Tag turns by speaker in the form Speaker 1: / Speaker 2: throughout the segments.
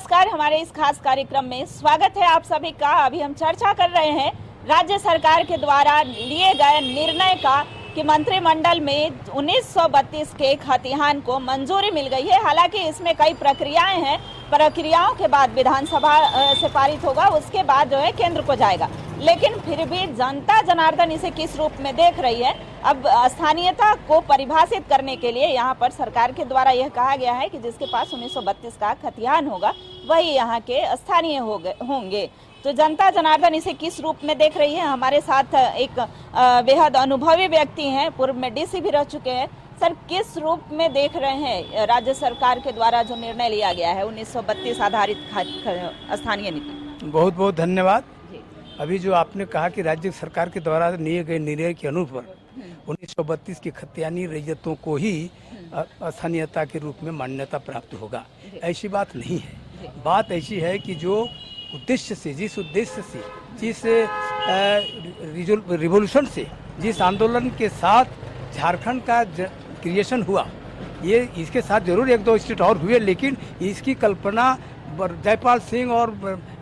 Speaker 1: नमस्कार, हमारे इस खास कार्यक्रम में स्वागत है आप सभी का। अभी हम चर्चा कर रहे हैं राज्य सरकार के द्वारा लिए गए निर्णय का कि मंत्रिमंडल में 1932 के खतिहान को मंजूरी मिल गई है। हालांकि इसमें कई प्रक्रियाएं हैं, प्रक्रियाओं के बाद विधानसभा से पारित होगा, उसके बाद जो है केंद्र को जाएगा। लेकिन फिर भी जनता जनार्दन इसे किस रूप में देख रही है, अब स्थानीयता को परिभाषित करने के लिए यहाँ पर सरकार के द्वारा यह कहा गया है कि जिसके पास 1932 का खतिहान होगा वही यहाँ के स्थानीय होंगे। तो जनता जनार्दन इसे किस रूप में देख रही है, हमारे साथ एक बेहद अनुभवी व्यक्ति हैं, पूर्व में डीसी भी रह चुके हैं। सर, किस रूप में देख रहे हैं राज्य सरकार के द्वारा जो निर्णय लिया गया है 1932 आधारित स्थानीय नीति?
Speaker 2: बहुत बहुत धन्यवाद। अभी जो आपने कहा कि राज्य सरकार के द्वारा लिए गए निर्णय के अनुसार 1932 की खतियानी रैयतों को ही स्थानीयता के रूप में मान्यता प्राप्त होगा, ऐसी बात नहीं है। बात ऐसी है कि जो उद्देश्य से, जिस उद्देश्य से, जिस रिवॉल्यूशन से, जिस आंदोलन के साथ झारखंड का क्रिएशन हुआ, ये इसके साथ जरूर एक दो स्टेट और हुए, लेकिन इसकी कल्पना जयपाल सिंह और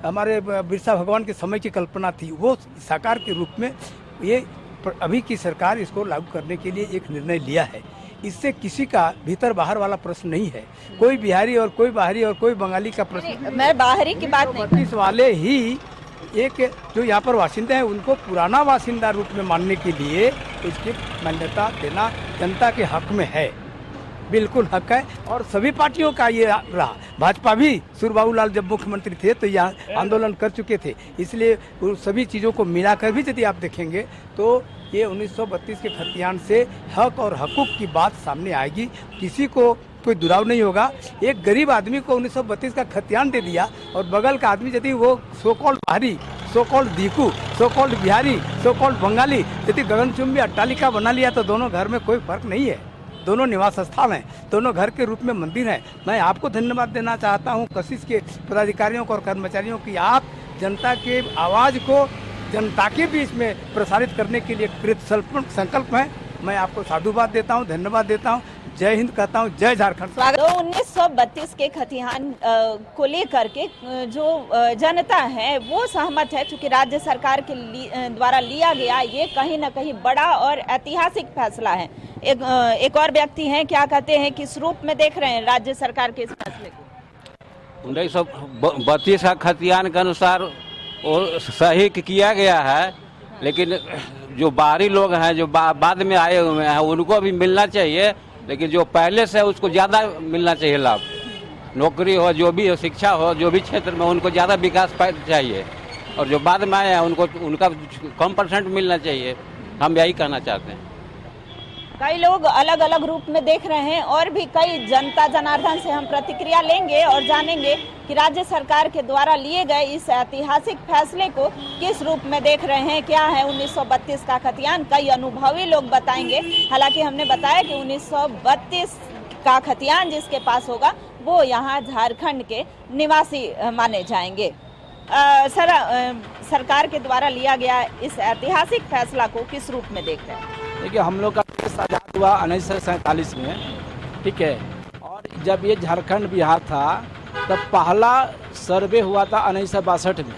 Speaker 2: हमारे बिरसा भगवान के समय की कल्पना थी। वो साकार के रूप में ये अभी की सरकार इसको लागू करने के लिए एक निर्णय लिया है। इससे किसी का भीतर बाहर वाला प्रश्न नहीं है। कोई बिहारी और कोई बाहरी और कोई बंगाली का प्रश्न, मैं बाहरी की बात नहीं। 1932 वाले ही एक जो यहाँ पर बासिंदे हैं उनको पुराना बासिंदा रूप में मानने के लिए इसकी मान्यता देना जनता के हक में है, बिल्कुल हक है। और सभी पार्टियों का ये रहा। भाजपा भी सूरबाबू लाल जब मुख्यमंत्री थे तो यहाँ आंदोलन कर चुके थे, इसलिए सभी चीज़ों को मिलाकर भी यदि आप देखेंगे तो ये 1932 के खतियान से हक और हकूक की बात सामने आएगी। किसी को कोई दुराव नहीं होगा। एक गरीब आदमी को 1932 का खतियान दे दिया और बगल का आदमी यदि वो सो कॉल्ड बाहरी, सो कॉल्ड दीकू, so called Bihari, so called Bengali यदि गगनचुंबी अट्टालिका बना लिया तो दोनों घर में कोई फर्क नहीं है। दोनों निवास स्थान हैं, दोनों घर के रूप में मंदिर हैं। मैं आपको धन्यवाद देना चाहता हूं, कशिश के पदाधिकारियों को और कर्मचारियों की, आप जनता के आवाज़ को जनता के बीच में प्रसारित करने के लिए कृत संकल्प हैं। मैं आपको साधुवाद देता हूं, धन्यवाद देता हूं, जय हिंद कहता हूं, जय झारखंड।
Speaker 1: तो 1932 के खतिहान को लेकर के जो जनता है वो सहमत है, चूंकि राज्य सरकार के द्वारा लिया गया ये कहीं न कहीं बड़ा और ऐतिहासिक फैसला है। एक और व्यक्ति हैं, क्या कहते हैं, किस रूप में देख रहे हैं राज्य सरकार के इस फैसले को?
Speaker 3: 1932 का खतियान के अनुसार वो सही किया गया है, लेकिन जो बाहरी लोग हैं, जो बाद में आए हुए हैं, उनको भी मिलना चाहिए, लेकिन जो पहले से उसको ज़्यादा मिलना चाहिए लाभ। नौकरी हो, जो भी हो, शिक्षा हो, जो भी क्षेत्र में उनको ज़्यादा विकास चाहिए, और जो बाद में आए हैं उनका कम % मिलना चाहिए। हम यही कहना चाहते हैं।
Speaker 1: कई लोग अलग अलग रूप में देख रहे हैं और भी कई जनता जनार्दन से हम प्रतिक्रिया लेंगे और जानेंगे कि राज्य सरकार के द्वारा लिए गए इस ऐतिहासिक फैसले को किस रूप में देख रहे हैं, क्या है 1932 का खतियान। कई अनुभवी लोग बताएंगे। हालांकि हमने बताया कि 1932 का खतियान जिसके पास होगा वो यहाँ झारखंड के निवासी माने जाएंगे। सरकार के द्वारा लिया गया इस ऐतिहासिक फैसला को किस रूप में देख रहे हैं?
Speaker 4: देखिए, हम लोग का देश आज़ाद हुआ 1947 में, ठीक है, और जब ये झारखंड बिहार था तब पहला सर्वे हुआ था 1962 में।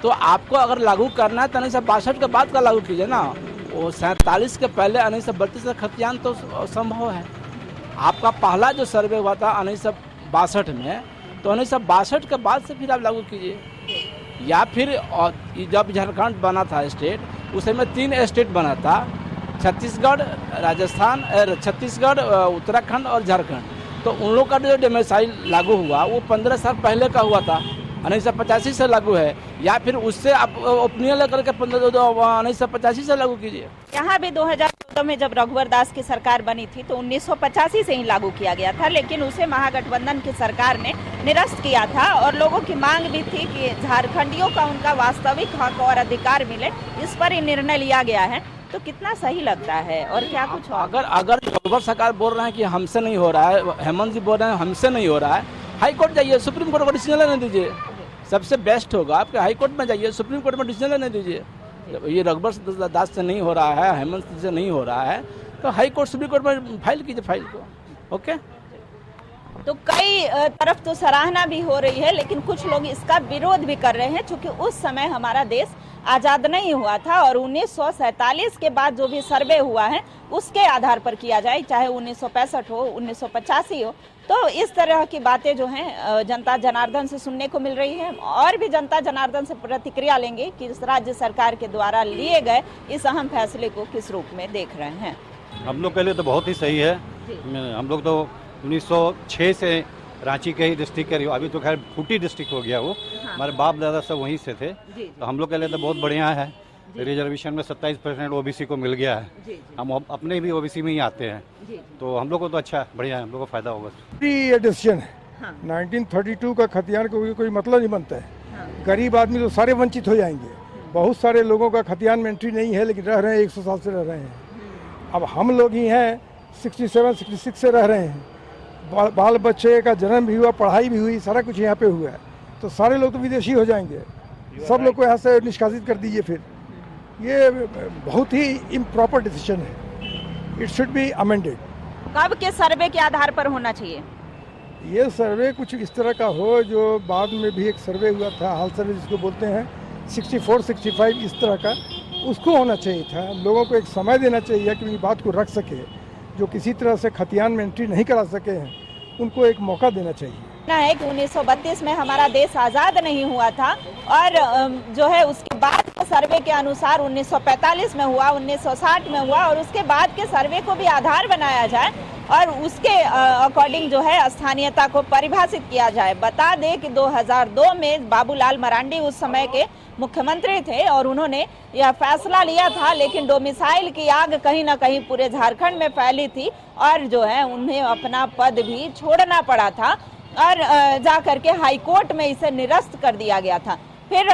Speaker 4: तो आपको अगर लागू करना है तो 1962 के बाद का लागू कीजिए ना। वो 47 के पहले 1932 का खतियान तो संभव है। आपका पहला जो सर्वे हुआ था 1962 में, तो 1962 के बाद से फिर आप लागू कीजिए। या फिर जब झारखंड बना था स्टेट, उस समय 3 स्टेट बना था, छत्तीसगढ़, राजस्थान, छत्तीसगढ़, उत्तराखंड और झारखंड। तो उन लोग का जो डोमिसाइल लागू हुआ वो 15 साल पहले का हुआ था, 1985 से लागू है। या फिर उससे आप ओपिनियन लेकर के 1985 से लागू कीजिए।
Speaker 1: यहाँ भी 2014 में जब रघुवर दास की सरकार बनी थी तो 1985 से ही लागू किया गया था, लेकिन उसे महागठबंधन की सरकार ने निरस्त किया था और लोगों की मांग भी थी कि झारखंडियों का उनका वास्तविक हक और अधिकार मिले। इस पर ही निर्णय लिया गया है। तो कितना सही लगता है और क्या कुछ
Speaker 4: अगर रघुवर सरकार बोल रहे हैं कि हमसे नहीं हो रहा है, हेमंत जी बोल रहे हैं हमसे नहीं हो रहा है, हाई कोर्ट जाइए, सुप्रीम कोर्ट में डिसीजन लेने दीजिए। सबसे बेस्ट होगा आपके हाई कोर्ट में जाइए, सुप्रीम कोर्ट में डिसीजन लेने दीजिए। ये रघुवर दास से नहीं हो रहा है, हेमंत से नहीं हो रहा है, तो हाई कोर्ट, सुप्रीम कोर्ट में फाइल कीजिए फाइल को। ओके।
Speaker 1: तो कई तरफ तो सराहना भी हो रही है, लेकिन कुछ लोग इसका विरोध भी कर रहे हैं, क्योंकि उस समय हमारा देश आज़ाद नहीं हुआ था और 1947 के बाद जो भी सर्वे हुआ है उसके आधार पर किया जाए, चाहे 1965 हो, 1985 हो। तो इस तरह की बातें जो हैं जनता जनार्दन से सुनने को मिल रही है, और भी जनता जनार्दन से प्रतिक्रिया लेंगे कि इस राज्य सरकार के द्वारा लिए गए इस अहम फैसले को किस रूप में देख रहे हैं।
Speaker 5: हम लोग के लिए तो बहुत ही सही है। हम लोग तो 1906 से रांची के ही डिस्ट्रिक्ट के, अभी तो खैर खूंटी डिस्ट्रिक्ट हो गया वो।
Speaker 1: हाँ।
Speaker 5: हमारे बाप दादा सब वहीं से थे।
Speaker 1: जी।
Speaker 5: तो हम लोग के लिए तो बहुत बढ़िया है। रिजर्वेशन में 27% ओबीसी को मिल गया है।
Speaker 1: जी।
Speaker 5: हम अपने भी ओबीसी में ही आते हैं।
Speaker 1: जी।
Speaker 5: तो हम लोग को तो अच्छा बढ़िया है, हम लोग को फायदा होगा।
Speaker 6: ये डिसीजन है।
Speaker 1: हाँ।
Speaker 6: 1932 का खतियान को कोई मतलब नहीं बनता है।
Speaker 1: हाँ।
Speaker 6: गरीब आदमी तो सारे वंचित हो जाएंगे। बहुत सारे लोगों का खतियान में एंट्री नहीं है, लेकिन रह रहे हैं, 100 साल से रह रहे हैं। अब हम लोग ही हैं 67, 66 से रह रहे हैं। बाल बच्चे का जन्म भी हुआ, पढ़ाई भी हुई, सारा कुछ यहाँ पे हुआ है। तो सारे लोग तो विदेशी हो जाएंगे। सब लोग को यहाँ से निष्कासित कर दीजिए। फिर ये बहुत ही इम्प्रॉपर डिसीजन है। It should be amended.
Speaker 1: कब के सर्वे के आधार पर होना चाहिए?
Speaker 6: ये सर्वे कुछ इस तरह का हो जो बाद में भी एक सर्वे हुआ था, हाल सर्वे जिसको बोलते हैं, 64, 65 इस तरह का, उसको होना चाहिए था। लोगों को एक समय देना चाहिए कि इस बात को रख सके। जो किसी तरह से खतियान में एंट्री नहीं करा सके हैं, उनको एक मौका देना चाहिए।
Speaker 1: ना है कि 1932 में हमारा देश आज़ाद नहीं हुआ था, और जो है उसके बाद के सर्वे के अनुसार 1945 में हुआ, 1960 में हुआ, और उसके बाद के सर्वे को भी आधार बनाया जाए और उसके अकॉर्डिंग जो है स्थानीयता को परिभाषित किया जाए। बता दें कि 2002 में बाबूलाल मरांडी उस समय के मुख्यमंत्री थे और उन्होंने यह फैसला लिया था, लेकिन डोमिसाइल की आग कहीं ना कहीं पूरे झारखंड में फैली थी और जो है उन्हें अपना पद भी छोड़ना पड़ा था, और जा करके हाई कोर्ट में इसे निरस्त कर दिया गया था। फिर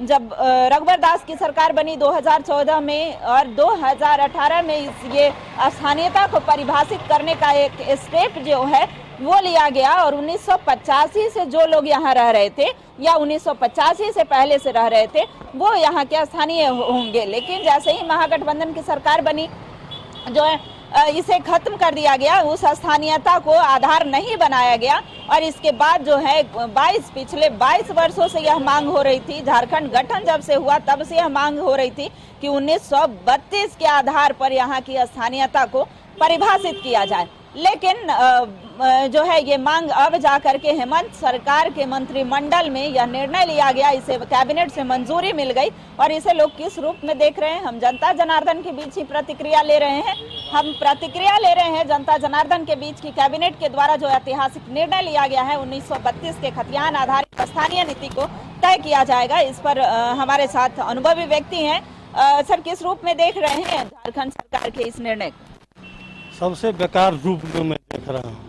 Speaker 1: जब रघुवर दास की सरकार बनी 2014 में और 2018 में ये स्थानीयता को परिभाषित करने का एक स्टेप जो है वो लिया गया, और 1985 से जो लोग यहाँ रह रहे थे या 1985 से पहले से रह रहे थे वो यहाँ के स्थानीय होंगे। लेकिन जैसे ही महागठबंधन की सरकार बनी, जो है इसे खत्म कर दिया गया, उस स्थानीयता को आधार नहीं बनाया गया, और इसके बाद जो है पिछले 22 वर्षों से यह मांग हो रही थी। झारखंड गठन जब से हुआ तब से यह मांग हो रही थी कि 1932 के आधार पर यहाँ की स्थानीयता को परिभाषित किया जाए। लेकिन जो है ये मांग अब जाकर के हेमंत सरकार के मंत्रिमंडल में यह निर्णय लिया गया, इसे कैबिनेट से मंजूरी मिल गई, और इसे लोग किस रूप में देख रहे हैं, हम जनता जनार्दन के बीच ही प्रतिक्रिया ले रहे हैं। हम प्रतिक्रिया ले रहे हैं जनता जनार्दन के बीच की कैबिनेट के द्वारा जो ऐतिहासिक निर्णय लिया गया है 1932 के खतियान आधारित स्थानीय नीति को तय किया जाएगा। इस पर हमारे साथ अनुभवी व्यक्ति हैं। सर, किस रूप में देख रहे हैं झारखंड सरकार के इस निर्णय को?
Speaker 7: सबसे बेकार रूप में मैं देख रहा हूँ।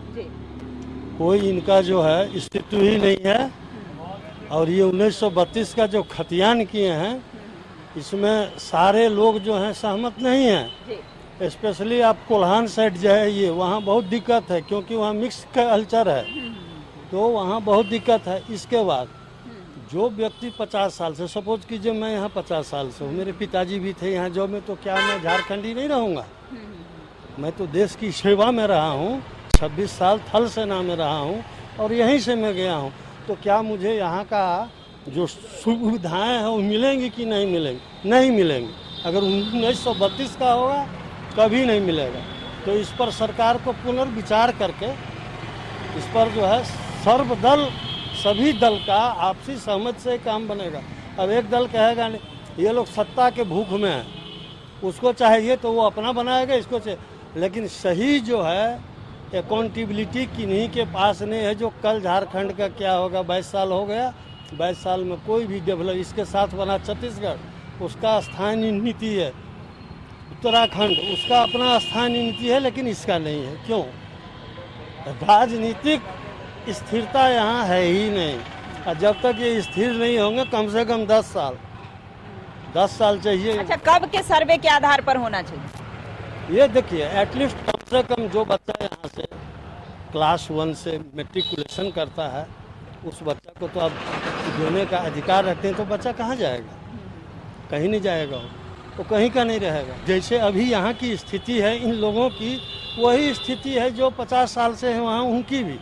Speaker 7: कोई इनका जो है अस्तित्व ही नहीं है, और ये 1932 का जो खतियान किए हैं इसमें सारे लोग जो हैं सहमत नहीं हैं। स्पेशली आप कोल्हान साइड जाइए, वहाँ बहुत दिक्कत है, क्योंकि वहाँ मिक्स कल्चर है, तो वहाँ बहुत दिक्कत है। इसके बाद जो व्यक्ति 50 साल से, सपोज कीजिए मैं यहाँ 50 साल से हूँ, मेरे पिताजी भी थे यहाँ जॉब में, तो क्या मैं झारखंडी नहीं रहूँगा? मैं तो देश की सेवा में रहा हूँ, 26 साल थल सेना में रहा हूँ और यहीं से मैं गया हूँ, तो क्या मुझे यहाँ का जो सुविधाएं हैं वो मिलेंगी कि नहीं मिलेंगी? नहीं मिलेंगी। अगर 1932 का होगा कभी नहीं मिलेगा। तो इस पर सरकार को पुनर्विचार करके इस पर जो है सर्वदल, सभी दल का आपसी सहमति से काम बनेगा। अब एक दल कहेगा नहीं, ये लोग सत्ता के भूख में हैं, उसको चाहिए तो वो अपना बनाएगा, इसको चाहिए, लेकिन सही जो है अकाउंटेबिलिटी किन्हीं के पास नहीं है। जो कल झारखंड का क्या होगा, 22 साल हो गया, 22 साल में कोई भी डेवलप, इसके साथ बना छत्तीसगढ़, उसका स्थानीय नीति है, उत्तराखंड उसका अपना स्थानीय नीति है, लेकिन इसका नहीं है। क्यों? राजनीतिक स्थिरता यहाँ है ही नहीं, और जब तक ये स्थिर नहीं होंगे कम से कम 10 साल चाहिए।
Speaker 1: अच्छा, कब के सर्वे के आधार पर होना चाहिए?
Speaker 7: ये देखिए, एटलीस्ट कम से कम जो बच्चा यहाँ से क्लास 1 से मेट्रिकुलेशन करता है, उस बच्चा को तो अब देने का अधिकार रखते हैं, तो बच्चा कहाँ जाएगा? कहीं नहीं जाएगा, वो कहीं का नहीं रहेगा। जैसे अभी यहाँ की स्थिति है इन लोगों की, वही स्थिति है जो 50 साल से है वहाँ उनकी भी।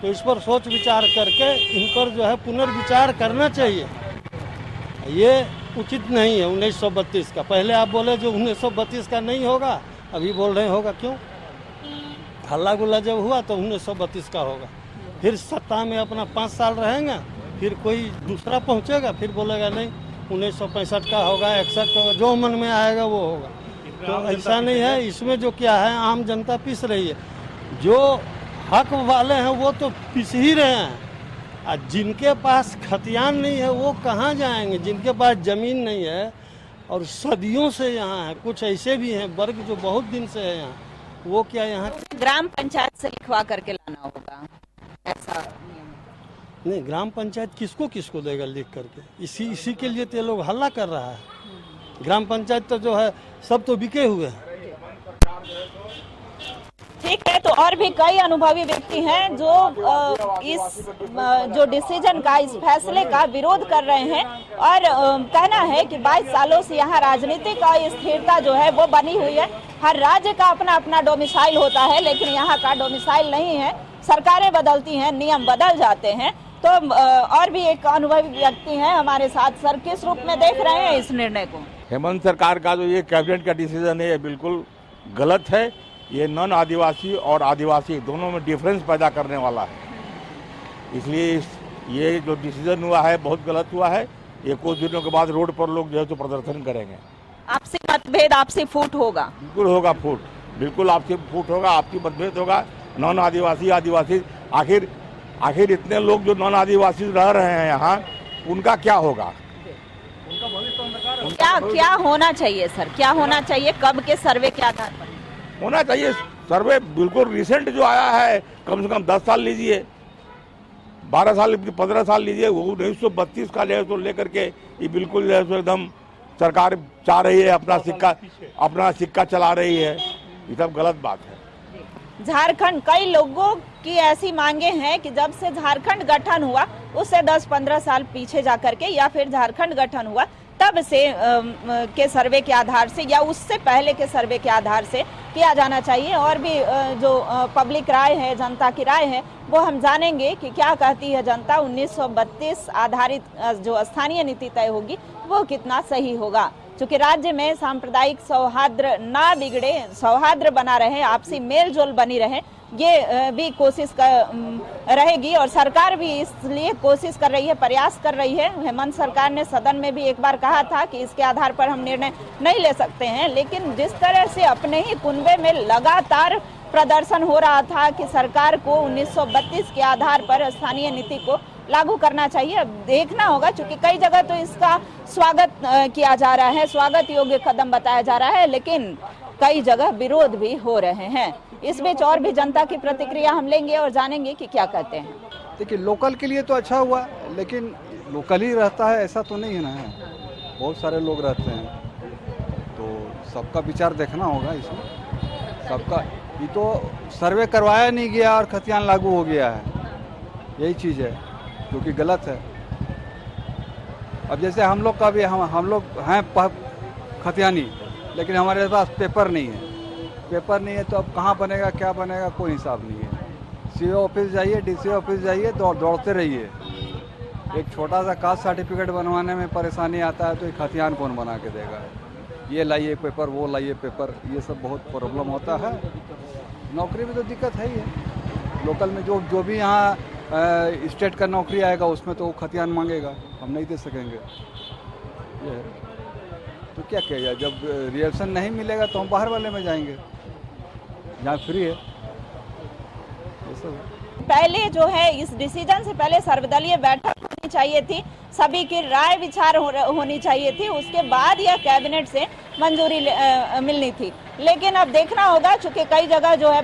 Speaker 7: तो इस पर सोच विचार करके इन पर जो है पुनर्विचार करना चाहिए। ये उचित नहीं है 1932 का। पहले आप बोले जो 1932 का नहीं होगा, अभी बोल रहे होगा। क्यों? हल्ला गुल्ला जब हुआ तो 1932 का होगा। फिर सत्ता में अपना 5 साल रहेंगे, फिर कोई दूसरा पहुंचेगा, फिर बोलेगा नहीं 1965 का होगा, 61 का होगा, जो मन में आएगा वो होगा। तो ऐसा नहीं है। इसमें जो क्या है, आम जनता पिस रही है। जो हक वाले हैं वो तो पिस ही रहे हैं। और जिनके पास खतियान नहीं है वो कहाँ जाएंगे? जिनके पास ज़मीन नहीं है और सदियों से यहाँ है, कुछ ऐसे भी हैं वर्ग जो बहुत दिन से है यहाँ, वो क्या यहाँ
Speaker 1: ग्राम पंचायत से लिखवा करके लाना होगा, ऐसा नियम।
Speaker 7: नहीं। ग्राम पंचायत किसको किसको देगा लिख करके? इसी के लिए तो ये लोग हल्ला कर रहा है। ग्राम पंचायत तो जो है सब तो बिके हुए हैं।
Speaker 1: ठीक है, तो और भी कई अनुभवी व्यक्ति हैं जो इस जो डिसीजन का, इस फैसले का विरोध कर रहे हैं और कहना है कि 22 सालों से यहाँ राजनीति का स्थिरता जो है वो बनी हुई है। हर राज्य का अपना अपना डोमिसाइल होता है, लेकिन यहाँ का डोमिसाइल नहीं है। सरकारें बदलती हैं, नियम बदल जाते हैं। तो और भी एक अनुभवी व्यक्ति हैं हमारे साथ। सर, किस रूप में देख रहे हैं इस निर्णय को?
Speaker 8: हेमंत सरकार का जो ये कैबिनेट का डिसीजन है ये बिल्कुल गलत है। ये नॉन आदिवासी और आदिवासी दोनों में डिफरेंस पैदा करने वाला है। इसलिए ये जो डिसीजन हुआ है बहुत गलत हुआ है। ये कुछ दिनों के बाद रोड पर लोग जो है तो प्रदर्शन करेंगे।
Speaker 1: आपसी मतभेद, आपसी फूट होगा?
Speaker 8: बिल्कुल होगा फूट, बिल्कुल आपसी फूट होगा, आपसी मतभेद होगा। नॉन आदिवासी आदिवासी, आखिर इतने लोग जो नॉन आदिवासी रह रहे हैं यहाँ, उनका क्या होगा?
Speaker 1: क्या होना चाहिए सर? क्या होना चाहिए? कब के सर्वे के आधार पर
Speaker 8: होना चाहिए सर्वे? बिल्कुल रिसेंट जो आया है, कम से कम 10 साल लीजिए, 12 साल, 15 साल लीजिए। वो 1932 का जो लेकर के ये बिल्कुल जो है एकदम सरकार चाह रही है अपना सिक्का चला रही है। ये सब गलत बात है।
Speaker 1: झारखंड, कई लोगों की ऐसी मांगे हैं कि जब से झारखंड गठन हुआ उससे 10-15 साल पीछे जाकर के, या फिर झारखंड गठन हुआ तब से के सर्वे के आधार से या उससे पहले के सर्वे के आधार से किया जाना चाहिए। और भी जो पब्लिक राय है, जनता की राय है, वो हम जानेंगे कि क्या कहती है जनता। 1932 आधारित जो स्थानीय नीति तय होगी वो कितना सही होगा। चूंकि राज्य में सांप्रदायिक सौहार्द ना बिगड़े, सौहार्द बना रहे, आपसी मेल जोल बनी रहे, ये भी कोशिश रहेगी। और सरकार भी इसलिए कोशिश कर रही है, प्रयास कर रही है। हेमंत सरकार ने सदन में भी एक बार कहा था कि इसके आधार पर हम निर्णय नहीं ले सकते हैं, लेकिन जिस तरह से अपने ही कुनबे में लगातार प्रदर्शन हो रहा था कि सरकार को 1932 के आधार पर स्थानीय नीति को लागू करना चाहिए। अब देखना होगा, क्योंकि कई जगह तो इसका स्वागत किया जा रहा है, स्वागत योग्य कदम बताया जा रहा है, लेकिन कई जगह विरोध भी हो रहे हैं। इस बीच और भी जनता की प्रतिक्रिया हम लेंगे और जानेंगे कि क्या कहते हैं।
Speaker 9: देखिए, लोकल के लिए तो अच्छा हुआ, लेकिन लोकल ही रहता है ऐसा तो नहीं है ना। बहुत सारे लोग रहते हैं, तो सबका विचार देखना होगा इसमें। सबका ये तो सर्वे करवाया नहीं गया और खतियान लागू हो गया है, यही चीज़ है जो कि गलत है। अब जैसे हम लोग का भी हम लोग हैं खतियानी, लेकिन हमारे पास पेपर नहीं है। पेपर नहीं है तो अब कहाँ बनेगा, क्या बनेगा, कोई हिसाब नहीं है। सीओ ऑफिस जाइए, डीसी ऑफिस जाइए, दौड़ते रहिए। एक छोटा सा कास्ट सर्टिफिकेट बनवाने में परेशानी आता है तो एक खतियान कौन बना के देगा? ये लाइए पेपर, वो लाइए पेपर, ये सब बहुत प्रॉब्लम होता है। नौकरी में तो दिक्कत है ही है। लोकल में जो भी यहाँ स्टेट का नौकरी आएगा उसमें तो वो खतियान मांगेगा, हम नहीं दे सकेंगे। ये है तो क्या किया? जब रिएक्शन नहीं मिलेगा तो हम बाहर वाले में जाएंगे जहाँ फ्री है। ये सब
Speaker 1: पहले जो है इस डिसीजन से पहले सर्वदलीय बैठक होनी चाहिए थी, सभी की राय विचार होनी चाहिए थी, उसके बाद यह कैबिनेट से मंजूरी मिलनी थी। लेकिन अब देखना होगा, चूंकि कई जगह जो है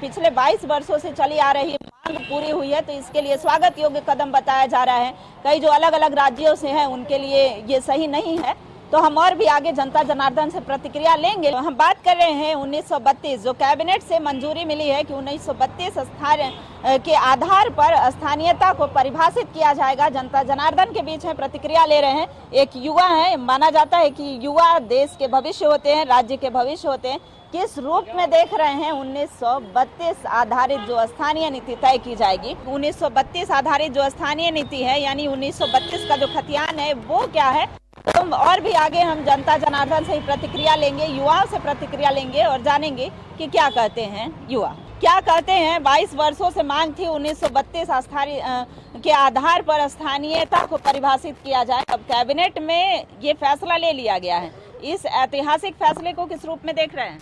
Speaker 1: पिछले 22 वर्षों से चली आ रही मांग पूरी हुई है, तो इसके लिए स्वागत योग्य कदम बताया जा रहा है। कई जो अलग अलग राज्यों से हैं उनके लिए ये सही नहीं है, तो हम और भी आगे जनता जनार्दन से प्रतिक्रिया लेंगे। हम बात कर रहे हैं 1932 जो कैबिनेट से मंजूरी मिली है कि 1932 स्थान के आधार पर स्थानीयता को परिभाषित किया जाएगा। जनता जनार्दन के बीच में प्रतिक्रिया ले रहे हैं। एक युवा है, माना जाता है कि युवा देश के भविष्य होते हैं, राज्य के भविष्य होते हैं। किस रूप में देख रहे हैं 1932 आधारित जो स्थानीय नीति तय की जाएगी? 1932 आधारित जो स्थानीय नीति है यानी 1932 का जो खतियान है वो क्या है? तो और भी आगे हम जनता जनार्दन से ही प्रतिक्रिया लेंगे, युवाओं से प्रतिक्रिया लेंगे और जानेंगे कि क्या कहते हैं युवा, क्या कहते हैं। 22 वर्षों से मांग थी 1932 के आधार पर स्थानीयता को परिभाषित किया जाए। अब कैबिनेट में ये फैसला ले लिया गया है। इस ऐतिहासिक फैसले को किस रूप में देख रहे हैं?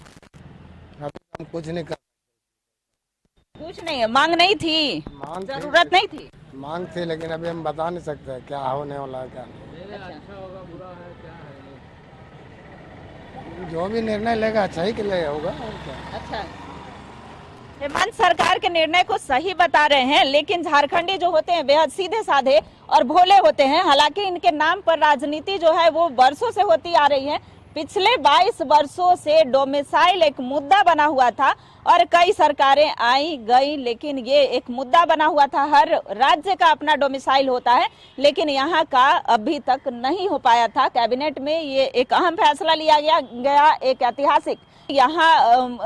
Speaker 10: हम कुछ नहीं कर,
Speaker 1: कुछ नहीं है, मांग नहीं थी, जरूरत नहीं थी,
Speaker 10: मांग थी, लेकिन अभी हम बता नहीं सकते क्या होने वाला है, क्या नहीं। जो भी निर्णय लेगा अच्छा ही के लिए होगा और क्या।
Speaker 1: अच्छा, हेमंत सरकार के निर्णय को सही बता रहे हैं, लेकिन झारखंडी जो होते हैं बेहद सीधे साधे और भोले होते हैं। हालांकि इनके नाम पर राजनीति जो है वो वर्षों से होती आ रही है। पिछले 22 वर्षों से डोमिसाइल एक मुद्दा बना हुआ था और कई सरकारें आई गई, लेकिन ये एक मुद्दा बना हुआ था। हर राज्य का अपना डोमिसाइल होता है, लेकिन यहाँ का अभी तक नहीं हो पाया था। कैबिनेट में ये एक अहम फैसला लिया गया एक ऐतिहासिक। यहाँ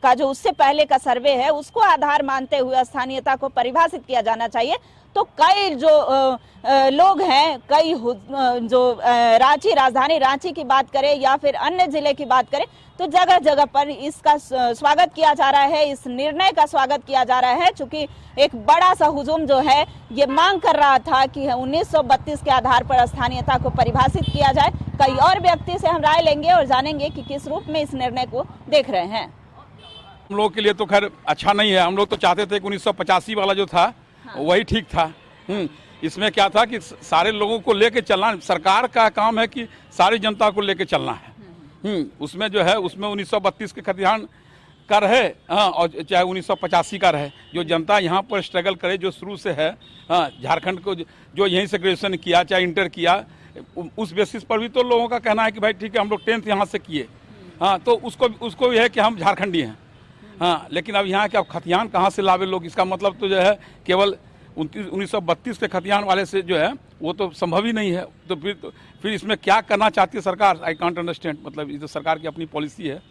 Speaker 1: का जो उससे पहले का सर्वे है उसको आधार मानते हुए स्थानीयता को परिभाषित किया जाना चाहिए। तो कई जो लोग हैं, कई जो रांची, राजधानी रांची की बात करें या फिर अन्य जिले की बात करें, तो जगह जगह पर इसका स्वागत किया जा रहा है, इस निर्णय का स्वागत किया जा रहा है। चूंकि एक बड़ा सा हुजूम जो है ये मांग कर रहा था कि 1932 के आधार पर स्थानीयता को परिभाषित किया जाए। कई और व्यक्ति से हम राय लेंगे और जानेंगे कि किस रूप में इस निर्णय को देख रहे हैं।
Speaker 11: हम लोग के लिए तो खैर अच्छा नहीं है। हम लोग तो चाहते थे कि 1985 वाला जो था वही ठीक था। इसमें क्या था कि सारे लोगों को लेके चलना, सरकार का काम है कि सारी जनता को लेके चलना है। उसमें जो है उसमें 1932 के खतियान का रहे और चाहे 1985 का रहे, जो जनता यहाँ पर स्ट्रगल करे, जो शुरू से है झारखंड को जो यहीं से ग्रेजुएशन किया चाहे इंटर किया, उस बेसिस पर भी तो लोगों का कहना है कि भाई ठीक है हम लोग 10th यहाँ से किए, तो उसको भी है कि हम झारखंडी हैं। लेकिन अब यहाँ के अब खतियान कहाँ से लावे लोग, इसका मतलब तो जो है केवल 1932 के खतियान वाले से जो है वो तो संभव ही नहीं है। तो फिर इसमें क्या करना चाहती है सरकार, आई कांट अंडरस्टैंड। मतलब ये तो सरकार की अपनी पॉलिसी है,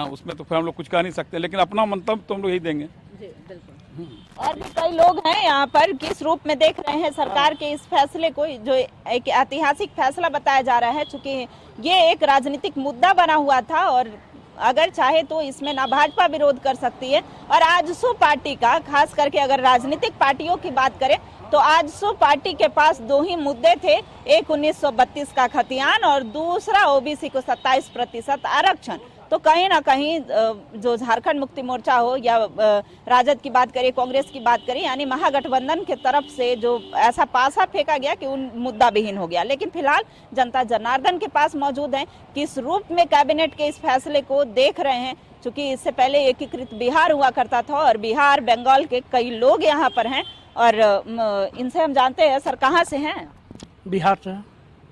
Speaker 11: उसमें तो फिर हम लोग कुछ कह नहीं सकते, लेकिन अपना मंतव्य तो हम लोग यही देंगे।
Speaker 1: जी बिल्कुल। और भी कई लोग हैं यहाँ पर, किस रूप में देख रहे हैं सरकार के इस फैसले को, जो एक ऐतिहासिक फैसला बताया जा रहा है। चूंकि ये एक राजनीतिक मुद्दा बना हुआ था और अगर चाहे तो इसमें ना भाजपा विरोध कर सकती है। और आजसू पार्टी का, खास करके अगर राजनीतिक पार्टियों की बात करें तो आजसू पार्टी के पास दो ही मुद्दे थे, एक 1932 का खतियान और दूसरा ओबीसी को 27% आरक्षण। तो कहीं ना कहीं जो झारखंड मुक्ति मोर्चा हो या राजद की बात करें, कांग्रेस की बात करें, यानी महागठबंधन की तरफ से जो ऐसा पासा फेंका गया कि उन मुद्दा विहीन हो गया। लेकिन फिलहाल जनता जनार्दन के पास मौजूद हैं, किस रूप में कैबिनेट के इस फैसले को देख रहे हैं। चूंकि इससे पहले एकीकृत बिहार हुआ करता था और बिहार, बंगाल के कई लोग यहाँ पर हैं और इनसे हम जानते हैं। सर कहाँ से हैं?
Speaker 12: बिहार से।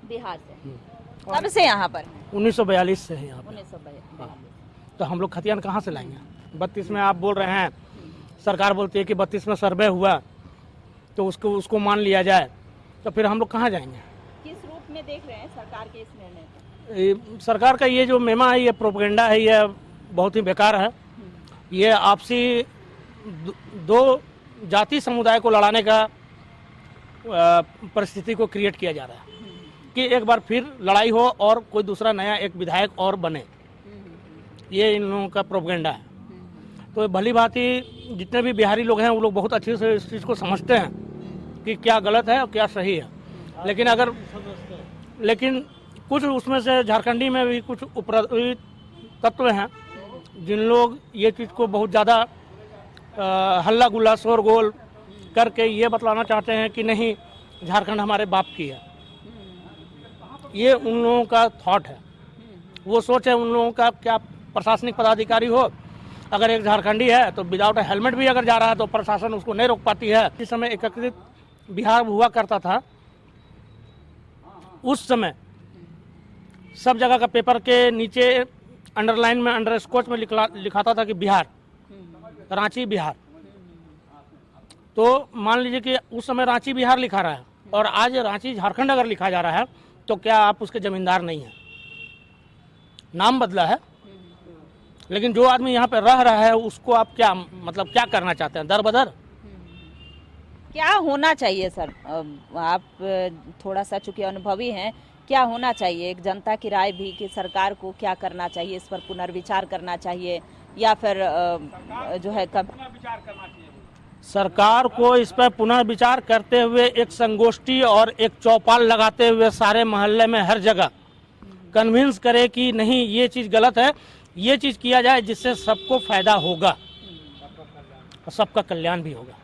Speaker 1: बिहार से कब से यहाँ पर?
Speaker 12: 1942 से है यहाँ पर।
Speaker 1: 1942।
Speaker 12: तो हम लोग खतियान कहाँ से लाएंगे? 32 में आप बोल रहे हैं, सरकार बोलती है कि 32 में सर्वे हुआ तो उसको मान लिया जाए, तो फिर हम लोग कहाँ जाएंगे?
Speaker 1: किस रूप में देख रहे हैं सरकार के इस निर्णय को?
Speaker 12: सरकार का ये जो मेमा है, ये प्रोपेगेंडा है, ये बहुत ही बेकार है। ये आपसी दो जाति समुदाय को लड़ाने का परिस्थिति को क्रिएट किया जा रहा है कि एक बार फिर लड़ाई हो और कोई दूसरा नया एक विधायक और बने। ये इन लोगों का प्रोपेगेंडा है। तो भली भांति जितने भी बिहारी लोग हैं वो लोग बहुत अच्छे से इस चीज़ को समझते हैं कि क्या गलत है और क्या सही है। लेकिन कुछ उसमें से झारखंडी में भी कुछ उपरी तत्व हैं जिन लोग ये चीज़ को बहुत ज़्यादा हल्ला गुल्ला शोरगोल करके ये बतलाना चाहते हैं कि नहीं, झारखंड हमारे बाप की है। ये उन लोगों का थॉट है, वो सोच है उन लोगों का। क्या प्रशासनिक पदाधिकारी हो, अगर एक झारखंडी है तो विदाउट हेलमेट भी अगर जा रहा है तो प्रशासन उसको नहीं रोक पाती है। इस समय एकीकृत बिहार हुआ करता था, उस समय सब जगह का पेपर के नीचे अंडरलाइन में अंडर स्कोच में लिखाता था कि बिहार, रांची बिहार। तो मान लीजिए कि उस समय रांची बिहार लिखा रहा है और आज रांची झारखंड अगर लिखा जा रहा है तो क्या आप उसके जमींदार नहीं हैं? नाम बदला है, लेकिन जो आदमी यहाँ पे रह रहा है उसको आप क्या मतलब क्या करना चाहते हैं? दर बदर
Speaker 1: क्या होना चाहिए सर? आप थोड़ा सा चूंकि अनुभवी हैं, क्या होना चाहिए? एक जनता की राय भी कि सरकार को क्या करना चाहिए, इस पर पुनर्विचार करना चाहिए या फिर जो है कब
Speaker 12: सरकार को इस पर पुनर्विचार करते हुए एक संगोष्ठी और एक चौपाल लगाते हुए सारे मोहल्ले में हर जगह कन्विंस करे कि नहीं ये चीज़ गलत है, ये चीज़ किया जाए जिससे सबको फायदा होगा और सबका कल्याण भी होगा।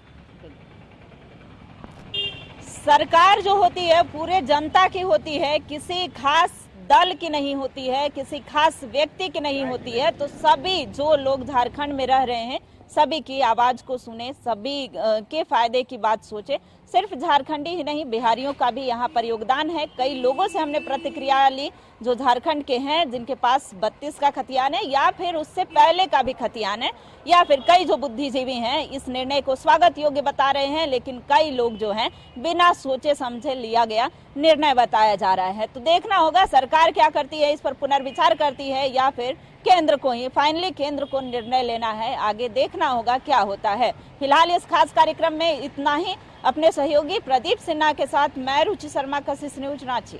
Speaker 1: सरकार जो होती है पूरे जनता की होती है, किसी खास दल की नहीं होती है, किसी खास व्यक्ति की नहीं होती है। तो सभी जो लोग झारखंड में रह रहे हैं सभी की आवाज को सुने, सभी के फायदे की बात सोचे। सिर्फ झारखंडी ही नहीं, बिहारियों का भी यहाँ पर योगदान है। कई लोगों से हमने प्रतिक्रिया ली जो झारखंड के हैं, जिनके पास 32 का खतियान है या फिर उससे पहले का भी खतियान है, या फिर कई जो बुद्धिजीवी हैं इस निर्णय को स्वागत योग्य बता रहे हैं, लेकिन कई लोग जो हैं बिना सोचे समझे लिया गया निर्णय बताया जा रहा है। तो देखना होगा सरकार क्या करती है, इस पर पुनर्विचार करती है या फिर केंद्र को ही फाइनली केंद्र को निर्णय लेना है। आगे देखना होगा क्या होता है। फिलहाल इस खास कार्यक्रम में इतना ही। अपने सहयोगी प्रदीप सिन्हा के साथ मैं रुचि शर्मा, कशिश न्यूज, रांची।